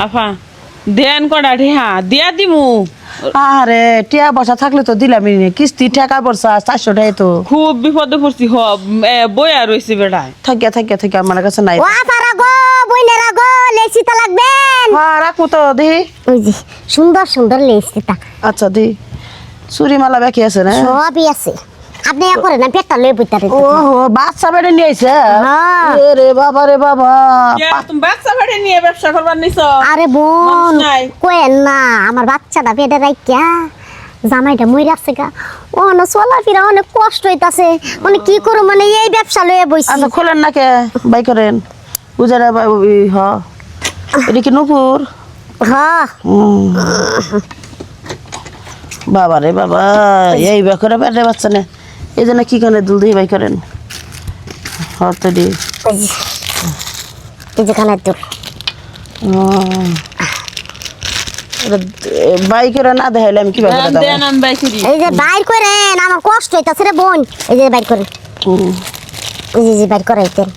আফা দেন কটা ঠেহা দিয়া দিমু। আরে টিয়া বসা থাকলে তো দিলামই নে কিস্তি ঠেকা পড়ছা 400 টাকা তো খুব বিপদে পড়ছি বইয়া রইছি বেড়ায়। থাকিয়া আমার কাছে নাই। ও আপারা গো বইনেরা গো লেসিতা লাগবেন। হ্যাঁ রাখো তো দেখি। ওই যে সুন্দর সুন্দর লেসিতা। আচ্ছা দি চুরি মালা বাকি আছে না? সবই আছে। আপনি ইয়া করেন না পেটটা লয়ে বইতারে। ও বাচ্চা বেড়ে নিয়ে আইছে। হ্যাঁ। রে বাবা তুমি বাচ্চা ভাড়ে নিয়ে ব্যবসা করবার নিছ? আরে বোন মানুষ নাই। কোয়েন না আমার বাচ্চাটা পেটে রাখিয়া জামাইটা মইরা আছে গা। ও না চলাফেরা অনেক কষ্ট হইতাছে। মানে কি করব মানে এই ব্যবসা লয়ে বইছি। আচ্ছা খোলেন না কে বাই করেন উজারা হ এটা কি নূপুর? হ্যাঁ বাবা রে বাবা এই বেকরে পেটে বাচ্চা না এই জন্য কি কানে দুল দিয়ে বাই করেন হতে দি এই যে কানের দুল বাই করে না দেখাইলে আমি কিভাবে করে দেন আমি বাই করি। এই যে বাইর করেন আমার কষ্ট হইতাছে রে বোন। এই যে বাইর করেন এই যে বাইর করাইতেন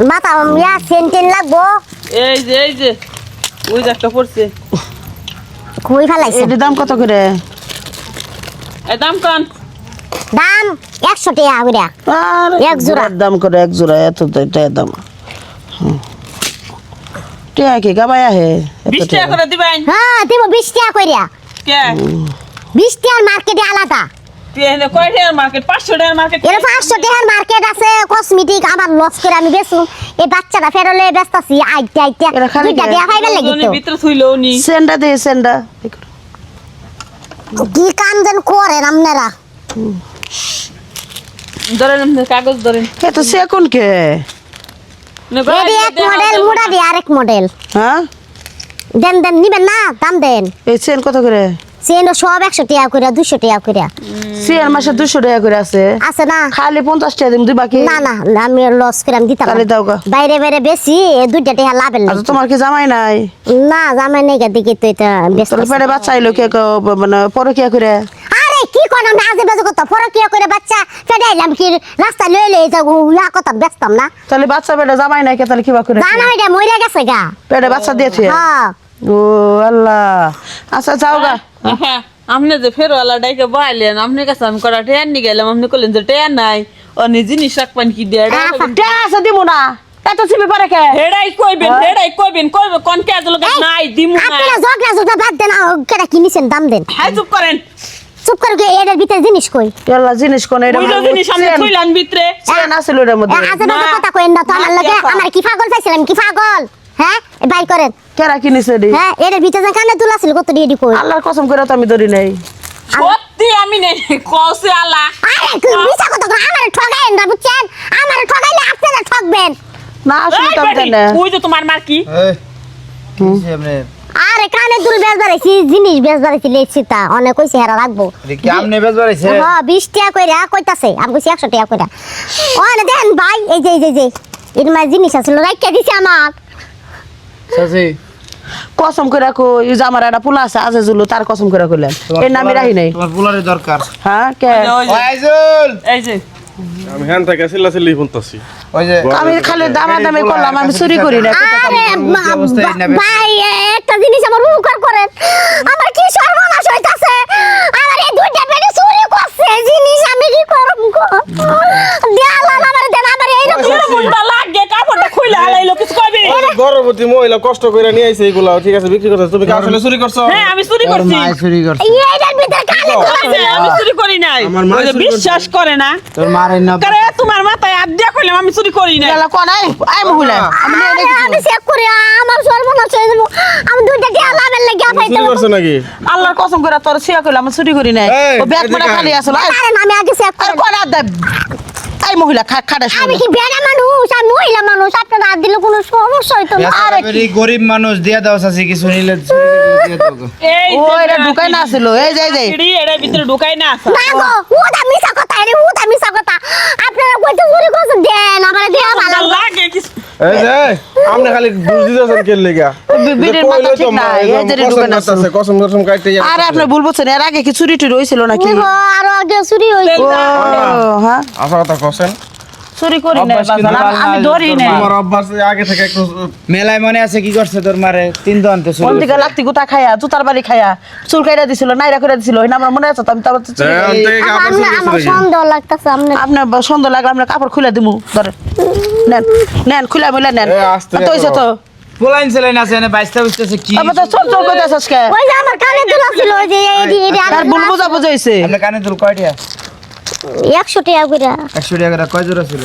মাথা ইয়া সেন্টেন লাগবো। এই যে ওই যে একটা পড়ছে। কই ফেলাইছে এর দাম কত করে? এ দাম কন? দাম 100 টাকা কইরা আর এক জোড়া। দাম করে এক জোড়া এত টাকা দাম টিয়া কি গাবায়া হে 20 টাকা করে দিবেন। হ্যাঁ দিব 20 টাকা কইরা। কে 20 টাকার মার্কেটে আলাদা। এখানে কয় টাকার মার্কেট? 500 টাকার মার্কেট। এর 500 টাকার মার্কেট আছে কসমেটিক আমার লস করে আমি বেচুম। এই বাচ্চাটা ফেরলে ব্যস্তাছি আইতে এরা খালি দুইটা দেয়া ফাইবার লাগি দুজনের তো ভিতরে থুইলেও নি। সেন্ডা দে সেন্ডা কি কাম যেন করেন আপনারা। ধরেন আপনার কাগজ ধরেন। কে তো সে কোন কে? এডি এক মডেল মুড়া দি আরেক মডেল। হ্যাঁ দেন দেন নিবেন না দাম দেন। এই সেন কত করে? সেন সব 100 টাকা কইরা 200 টাকা কইরা সিয়ার মাসে 200 টাকা করে আছে আছে না। খালি 50 টাকা দিম তুই বাকি না না আমি লস করে আমি দিতাম তাহলে দাও গা। বাইরে বাইরে বেশি দুইটা টাকা লাভের আচ্ছা লাগে তোমার কি জামাই নাই? না জামাই নেই দিকে তো এটা ব্যস্ত তোর পেটে বাচ্চা আইলো কে মানে পরকিয়া করে? আরে কি কোন আমি আজে বাজে কথা ফরকিয়া করে বাচ্চা ফেডে আইলাম কি রাস্তা লয়ে লয়ে যাও ইয়া কথা ব্যস্তম না। তাহলে বাচ্চা পেটে জামাই নাই কে তাহলে কিবা করে? জামাইটা মইরা গেছে গা। পেটে বাচ্চা দিয়েছে? হ্যাঁ ও আল্লাহ আচ্ছা যাও গা। হ্যাঁ আপনি যে ফেরওয়ালা ডাইকে বাইলেন আপনার কাছে আমি করা টেয়ার নিয়ে গেলাম আপনি করলেন যে টেয়ার নাই অন্য জিনিস রাখবেন কি দিয়ে কে আছে দিমু না এত চিবি পারে কে? হেডাই কইবেন কোন কে লোক নাই দিমু না। আপনারা ঝগড়া বাদ দেন কেডা কি নিছেন দাম দেন। হাই চুপ করেন। চুপ করে গিয়ে এর ভিতরে জিনিস কই আল্লাহ জিনিস কোন এটা ওই যে জিনিস আমি থইলাম ভিতরে। চেন আছিল এর মধ্যে আজে বাজে কথা কইেন না তো আমার লাগে আমার কি পাগল পাইছিলাম কি পাগল হ্যাঁ বাই করেন কেরা কিনেছে দি? হ্যাঁ এর ভিতরে কানে দুল আছিল কত দিয়ে কই আল্লাহর কসম করে তো আমি ধরি নাই। সত্যি আমি নেই কসে আলা। আরে কি মিছা কথা কই আমারে ঠগাইেন না বুঝছেন আমারে ঠগাইলে আপনারা ঠকবেন। না আসলে এই তো বেটি, জানে ওই যে তোমার মার কি? এই কিছে আপনি আরে কানে দুল বেচ বাড়াইছি জিনিস বেচ বাড়াইছি লেছি তা অনেক কইছে হেরা রাখবো। এটা কি আমনে বেজ বাড়াইছে? হ্যাঁ 20 টাকা কইরা কইতাছে আমি কইছি 100 টাকা কইরা। ওরে দেন ভাই এই যে এর মাঝে জিনিস আছে রাইখা দিছে আমার। সাসি কসম করে কই এই যে আমার একটা পোলা আছে আজে জুলু তার কসম করে কইলেন এর নামই রাহি নাই। তোমার বুলারে দরকার। হ্যাঁ কে? ওই যে, আইজুল এই যে আমি হ্যান থেকে চিল্লাচিল্লি শুনতাছি। ওই যে আমি খালি দামাদামি করলাম আমি চুরি করি না। আরে অবস্থায় নেবে। ভাই একটা জিনিস আমার উপকার করেন আমার কি সর্বনাশ হইতাছে আমার এই দুইটা পেটে চুরি করছে জিনিস আমি কি করব গো দেয়ালা আমার দেন আমার এই রকম মুন্ডা লাগে কাপড়টা খুইলা আলাইলো কিছু কইবি? গর্ভবতী মহিলা কষ্ট করে নিয়ে আইছে এগুলা ঠিক আছে বিক্রি করতে তুমি কি আসলে চুরি করছো? হ্যাঁ আমি চুরি তোর করছি। মা চুরি করছে। এইটার ভিতরে কানে ওই যে, আমি চুরি করি নাই। আমার মা ওই যে চুরি করছে। বিশ্বাস করে না। তোর মারে না কারে তোমার মাথায় হাত দিয়া কইলাম আমি চুরি করি নাই। গেলা কোন আই মহিলা আমি নিয়ে আরে দেখি আমি চেক করি আমার সর্বনাশ হয়ে যাবো আমি দুইটা দেয়ালা আমার লাগি তুমি চুরি করছো নাকি? আল্লাহর কসম করে তোর সিয়া কইলাম আমি চুরি করি নাই এই, ও ব্যাগ মানে এদিকে খালি আসলো আরে আমি আগে চেক আর করি কোন আদ আই মহিলা খাড়া আমি কি বেড়া মানুষ আমি মহিলা মানুষ আপনারা হাত দিলে কোনো সমস্যা হইতো না আরে গরিব মানুষ দিয়া দাও সাসি কিছু নিলে চুরি করে দিয়ে দাও গো। এই ও যে এটা ঢুকাই না ছিল এই যে সিঁড়ি এর ভিতরে ঢুকাই না আসা। না গো ওটা মিছা কথা রে ওটা মিছা কথা আপনারা কইতে চুরি করছেন দেন আমার দেয়া ভালো লাগে কিছু। এই যে আপনি খালি বুঝ দিতেছেন কে লাগা? বিড়ির মাথা ঠিক না এই যে ঢুকাই না আছে কসম কসম কাটতে যাচ্ছে। আরে আপনি ভুল বলছেন এর আগে কি চুরি টুরি হইছিল নাকি? ও আরো আগে চুরি হইছে ও হ্যাঁ আশা কথা কছেন চুরি করি না অভ্যাস কিন্তু বাজান, ভালো না, আমি ধরি না তোমার অভ্যাস আগে থেকে একটু মেলায় মনে আছে কি করছে তোর মারে 3 দন তো কোন দিকে লাত্তি গুতা খায়া জুতার বাড়ি খায়া চুল কাইরা দিছিল নাইরা করে দিছিল ওই না আমার মনে আছে তো আমি তো আবার চুরি করি। আমার সন্দেহ লাগতেছে আপনি আপনার সন্দেহ লাগলে আমরা কাপড় খুলে দিমু ধরে নেন নেন খুলে মিলে নেন এ, আস্তে তো হইছে তো পোলাইন সেলাইন আছে না বাইস্তা বুঝতেছে কি আবার তো চল চল কইতাছ আজকে ওই যে আমার কানে দুল ছিল ওই যে এই তার ভুল বুঝা বুঝাইছে আপনি কানে তোর কয়টা 100 টাকা করে 100 টাকা করে কয় জোড়া ছিল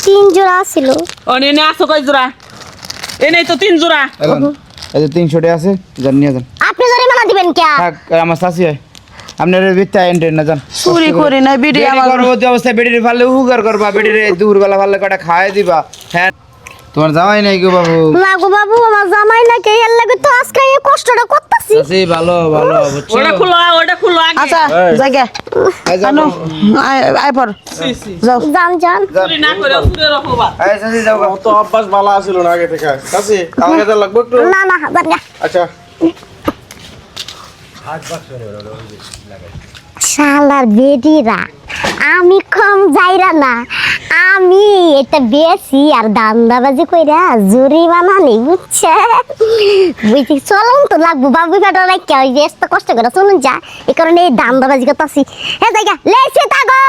3 জোড়া ছিল অনে এনে আসো কয় জোড়া এনেই তো 3 জোড়া এখন এই যে 300 টাকা আছে জান নিয়ে যান আপনি জরিমানা দিবেন কে থাক আমার শাশি হয় আপনার বিত্তা এন্টেন না জান চুরি করি না বিড়ি বেডি আমার গর্ভবতী অবস্থায় বেডির ফাললে হুগার করবা বেডির দুপুরবেলা ফাললে কটা খাওয়াই দিবা হ্যাঁ তোমার যাওয়াই নাই গো বাবু না গো বাবু আমার জামাই না কে এর লাগে তো আজকে এই কষ্টটা করতেছি শাশি ভালো ভালো বুঝছো ওটা খুলো আগে আচ্ছা জায়গা এই যাও আনো আই পর যাও জান জান চুরি না করে চুরি রাখো বা এই শাশি যাও গো। তো অভ্যাস ভালো ছিল না আগে থেকে কাছে আমাকে তো লাগবে একটু না না জান গা আচ্ছা শালার বেডিরা আমি কম যাইরা না আমি এটা বেশি আর দান্দাবাজি কইরা জরিমানা নেই বুঝছে বুঝছি চলুন তো লাগবো বাবু ফেটা রাখা ওই যে এত কষ্ট করে চলুন যা এই কারণে এই দান্দাবাজি করতেছি হ্যাঁ জায়গা লেসিতা গো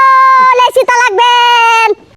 লেসিতা লাগবেন